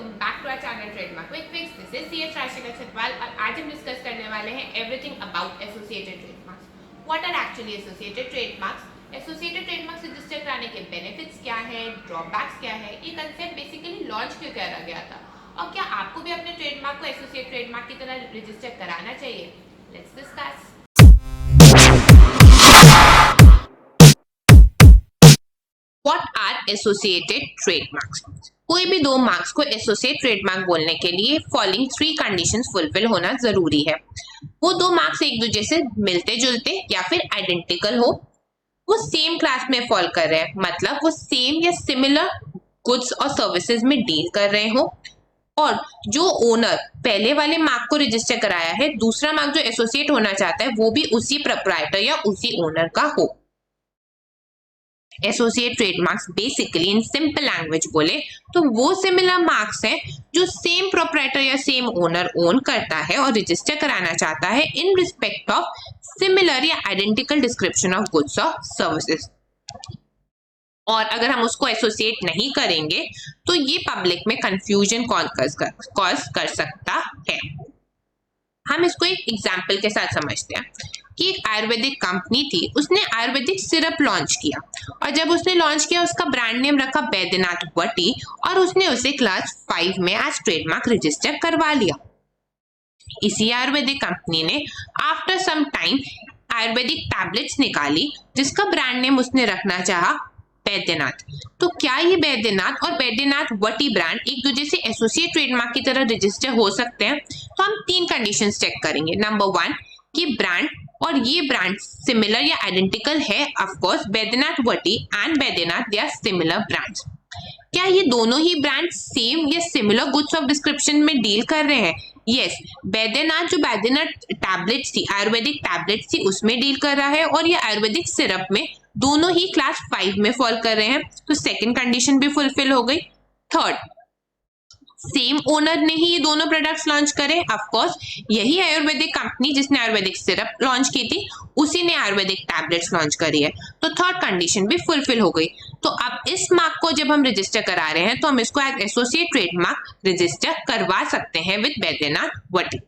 Welcome back to our channel trademark with fix. This is CH Rashika Chhatwal और आज हम discuss करने वाले हैं everything about associated trademarks. What are actually associated trademarks? Associated trademarks register कराने के बेनिफिट्स क्या है, ड्रॉबैक्स क्या है, ये कंसेप्ट बेसिकली लॉन्च क्यों करा गया था और क्या आपको भी अपने ट्रेडमार्क को एसोसिएट ट्रेडमार्क की तरह रजिस्टर कराना चाहिए? Let's discuss. What are associated trademarks? कोई भी दो मार्क्स को एसोसिएट ट्रेडमार्क बोलने के लिए फॉलोइंग 3 कंडीशंस फुलफिल होना जरूरी है। वो दो मार्क्स एक दूसरे से मिलते जुलते या फिर आइडेंटिकल हो, वो सेम क्लास में फॉल कर रहे हैं, मतलब वो सेम या सिमिलर गुड्स और सर्विसेज में डील कर रहे हो, और जो ओनर पहले वाले मार्क को रजिस्टर कराया है, दूसरा मार्क जो एसोसिएट होना चाहता है वो भी उसी प्रोप्राइटर या उसी ओनर का हो। Associate trademarks basically in simple language बोले तो वो सिमिलर मार्क्स हैं जो सेम प्रोप्राइटर या सेम ओनर ओन करता है और रजिस्टर कराना चाहता है इन रिस्पेक्ट ऑफ सिमिलर या आइडेंटिकल डिस्क्रिप्शन ऑफ गुड्स और सर्विसेज। और अगर हम उसको एसोसिएट नहीं करेंगे तो ये पब्लिक में कंफ्यूजन कॉज कर सकता है। हम इसको एक एग्जाम्पल के साथ समझते हैं कि एक आयुर्वेदिक कंपनी थी, उसने आयुर्वेदिक सिरप लॉन्च किया और जब उसने लॉन्च किया उसका ब्रांड नेम रखा बैद्यनाथ वटी और उसने उसे क्लास 5 में एज ट्रेडमार्क रजिस्टर करवा लिया। इसी आयुर्वेदिक कंपनी ने after some time ayurvedic tablets निकाली जिसका ब्रांड नेम उसने रखना चाहा बैद्यनाथ। तो क्या ये बैद्यनाथ और बैद्यनाथ वटी ब्रांड एक दूसरे से एसोसिएट ट्रेडमार्क की तरह रजिस्टर हो सकते हैं? तो हम 3 कंडीशंस चेक करेंगे। नंबर 1 कि ब्रांड और ये ब्रांड सिमिलर या आइडेंटिकल है। Of course Baidyanath vati and Baidyanath they are similar brands. क्या ये दोनों ही ब्रांड सेम या सिमिलर गुड्स ऑफ डिस्क्रिप्शन में डील कर रहे हैं? यस, बैद्यनाथ जो बैद्यनाथ टैबलेट्स थी, आयुर्वेदिक टैबलेट्स थी, उसमें डील कर रहा है और ये आयुर्वेदिक सिरप में, दोनों ही क्लास 5 में फॉल कर रहे हैं। तो सेकंड कंडीशन भी फुलफिल हो गई। थर्ड, सेम ओनर ने ही ये दोनों प्रोडक्ट्स लॉन्च करे। ऑफ कोर्स यही आयुर्वेदिक कंपनी जिसने आयुर्वेदिक सिरप लॉन्च की थी उसी ने आयुर्वेदिक टैबलेट्स लॉन्च करी है। तो थर्ड कंडीशन भी फुलफिल हो गई। तो अब इस मार्क को जब हम रजिस्टर करा रहे हैं तो हम इसको एज एसोसिएट ट्रेडमार्क रजिस्टर करवा सकते हैं विद बैद्यनाथ वटी।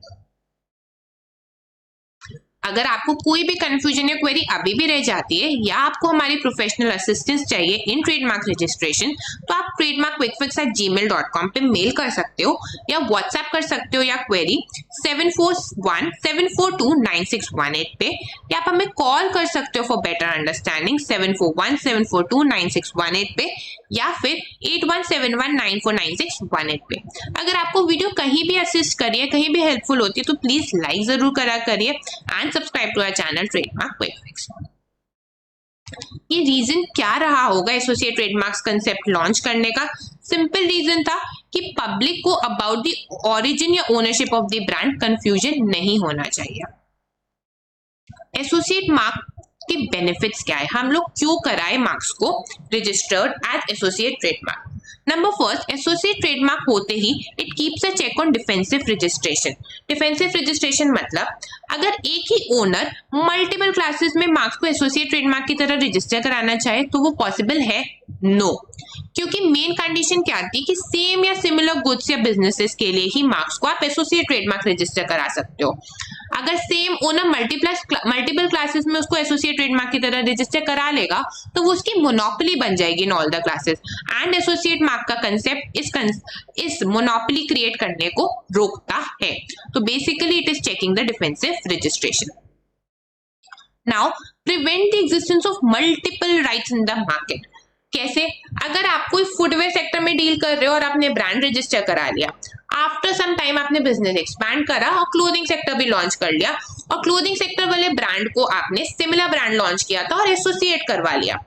अगर आपको कोई भी कंफ्यूजन या क्वेरी अभी भी रह जाती है या आपको हमारी प्रोफेशनल असिस्टेंस चाहिए इन ट्रेडमार्क रजिस्ट्रेशन, तो आप trademarkquickfix@gmail.com पे मेल कर सकते हो या व्हाट्सएप कर सकते हो या क्वेरी 7417429618 पे, या आप हमें कॉल कर सकते हो फॉर बेटर अंडरस्टैंडिंग 7417429618 पे या फिर 8171949618 पे। अगर आपको वीडियो कहीं भी असिस्ट करिए, कहीं भी हेल्पफुल होती है तो प्लीज लाइक जरूर करा करिए and subscribe to our channel trademark quick fix. ये रीजन क्या रहा होगा एसोसिएट ट्रेडमार्क्स कंसेप्ट लॉन्च करने का? सिंपल रीजन था कि पब्लिक को अबाउट द ओरिजिन या ownership of the brand confusion नहीं होना चाहिए। एसोसिएट मार्क के बेनिफिट्स क्या है, हम लोग क्यों कराए मार्क्स को registered as associate trademark? Number first, associate trademark होते ही it keeps a check on defensive registration. Defensive registration मतलब अगर एक ही ओनर मल्टीपल क्लासेस में मार्क्स को एसोसिएट ट्रेडमार्क की तरह रजिस्टर कराना चाहे तो वो पॉसिबल है? नो, क्योंकि मेन कंडीशन क्या थी कि सेम या सिमिलर गुड्स या बिजनेसेस के लिए ही मार्क्स को आप एसोसिएट ट्रेडमार्क रजिस्टर करा सकते हो। अगर सेम ओनर मल्टीपल क्लासेस में उसको एसोसिएट ट्रेडमार्क की तरह रजिस्टर करा लेगा तो वो उसकी मोनोपोली बन जाएगी in all the classes, and associate mark का कंसेप्ट इस मोनोपोली क्रिएट करने को रोकता है। तो basically it is checking the defensive registration. Now prevent the existence of multiple rights in the market. कैसे? अगर आप कोई फुटवेयर सेक्टर में डील कर रहे हो और आपने ब्रांड रजिस्टर करा लिया, आफ्टर सम टाइम आपने बिजनेस एक्सपैंड करा और क्लोथिंग सेक्टर भी लॉन्च कर लिया और क्लोथिंग सेक्टर वाले ब्रांड को आपने सिमिलर ब्रांड लॉन्च किया था और एसोसिएट करवा लिया।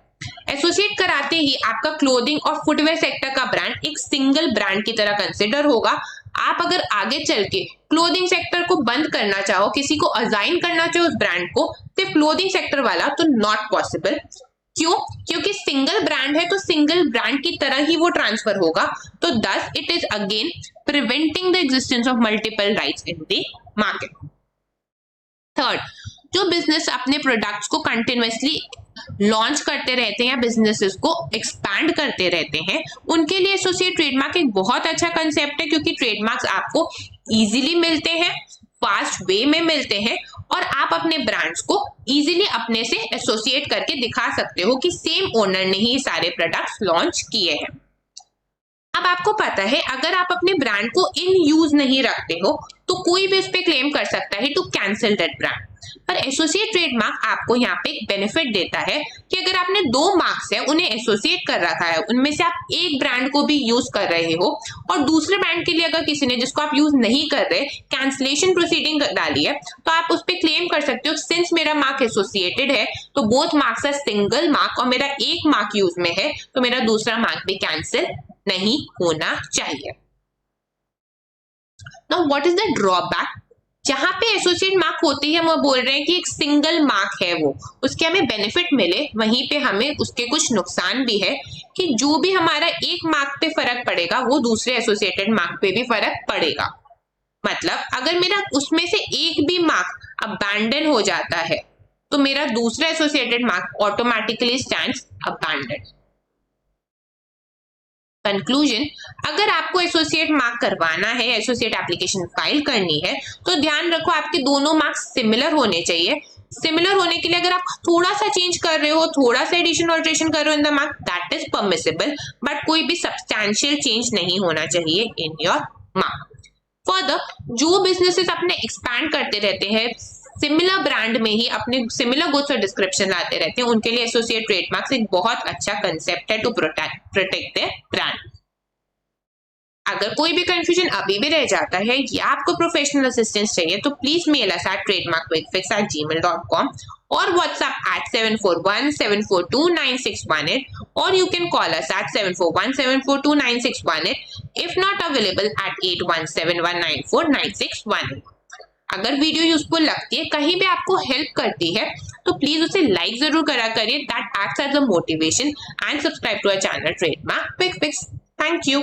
एसोसिएट कराते ही आपका क्लोथिंग और फुटवेयर सेक्टर का ब्रांड एक सिंगल ब्रांड की तरह कंसिडर होगा। आप अगर आगे चल के क्लोथिंग सेक्टर को बंद करना चाहो, किसी को असाइन करना चाहो उस ब्रांड को सिर्फ क्लोथिंग सेक्टर वाला, तो नॉट पॉसिबल। क्यों? क्योंकि सिंगल ब्रांड है तो सिंगल ब्रांड की तरह ही वो ट्रांसफर होगा। तो thus it is again preventing the existence of multiple rights in the market. Third, जो बिजनेस अपने प्रोडक्ट्स को कंटिन्यूअसली लॉन्च करते रहते हैं या बिजनेसेस को एक्सपैंड करते रहते हैं, उनके लिए एसोसिएट ट्रेडमार्क एक बहुत अच्छा कंसेप्ट है, क्योंकि ट्रेडमार्क्स आपको इजीली मिलते हैं, फास्ट वे में मिलते हैं, और आप अपने ब्रांड्स को इजीली अपने से एसोसिएट करके दिखा सकते हो कि सेम ओनर ने ही सारे प्रोडक्ट्स लॉन्च किए हैं। अब आपको पता है, अगर आप अपने ब्रांड को इन यूज नहीं रखते हो तो कोई भी उस पर क्लेम कर सकता है टू कैंसिल दैट ब्रांड। पर एसोसिएट ट्रेडमार्क आपको यहाँ पे एक बेनिफिट देता है कि अगर आपने 2 मार्क्स है उन्हें एसोसिएट कर रखा है, उनमें से आप एक ब्रांड को भी यूज कर रहे हो और दूसरे ब्रांड के लिए अगर किसी ने जिसको आप यूज नहीं कर रहे कैंसिलेशन प्रोसीडिंग डाली है, तो आप उस पर क्लेम कर सकते हो सिंस मेरा मार्क एसोसिएटेड है तो both marks are single mark और मेरा एक मार्क यूज में है तो मेरा दूसरा मार्क भी कैंसिल नहीं होना चाहिए। Now what is the drawback? जहां पे एसोसिएट मार्क होती है हम बोल रहे हैं कि एक सिंगल मार्क है वो, उसके हमें बेनिफिट मिले, वहीं पे हमें उसके कुछ नुकसान भी है कि जो भी हमारा एक मार्क पे फर्क पड़ेगा वो दूसरे एसोसिएटेड मार्क पे भी फर्क पड़ेगा। मतलब अगर मेरा उसमें से एक भी मार्क अबैंडन हो जाता है तो मेरा दूसरा associated mark automatically stands abandon. Conclusion, अगर आपको एसोसिएट मार्क करवाना है, एसोसिएट एप्लीकेशन फाइल करनी है, तो ध्यान रखो आपके दोनों मार्क्स सिमिलर होने चाहिए। सिमिलर होने के लिए अगर आप थोड़ा सा चेंज कर रहे हो, थोड़ा सा एडिशन ऑल्ट्रेशन कर रहे हो in the mark, that is permissible, but कोई भी सब्सटैंशियल चेंज नहीं होना चाहिए इन योर मार्क। फर्दर, जो बिजनेसेस अपने एक्सपैंड करते रहते हैं, सिमिलर ब्रांड में ही अपने सिमिलर गुड्स और डिस्क्रिप्शन लाते रहते हैं, उनके लिए एसोसिएट ट्रेडमार्क्स एक बहुत अच्छा कंसेप्ट है टू प्रोटेक्ट देयर ब्रांड। अगर कोई भी कंफ्यूजन अभी भी रह जाता है या आपको प्रोफेशनल असिस्टेंस चाहिए तो please mail us at trademarkquickfix@gmail.com or WhatsApp at 741-742-9618 or you can call us at 741-742-9618 if not available at 8171949618। अगर वीडियो यूजफुल लगती है, कहीं भी आपको हेल्प करती है तो प्लीज उसे लाइक जरूर करा करिए, that acts as a motivation, and subscribe to our channel trademark quick fix. Thank you.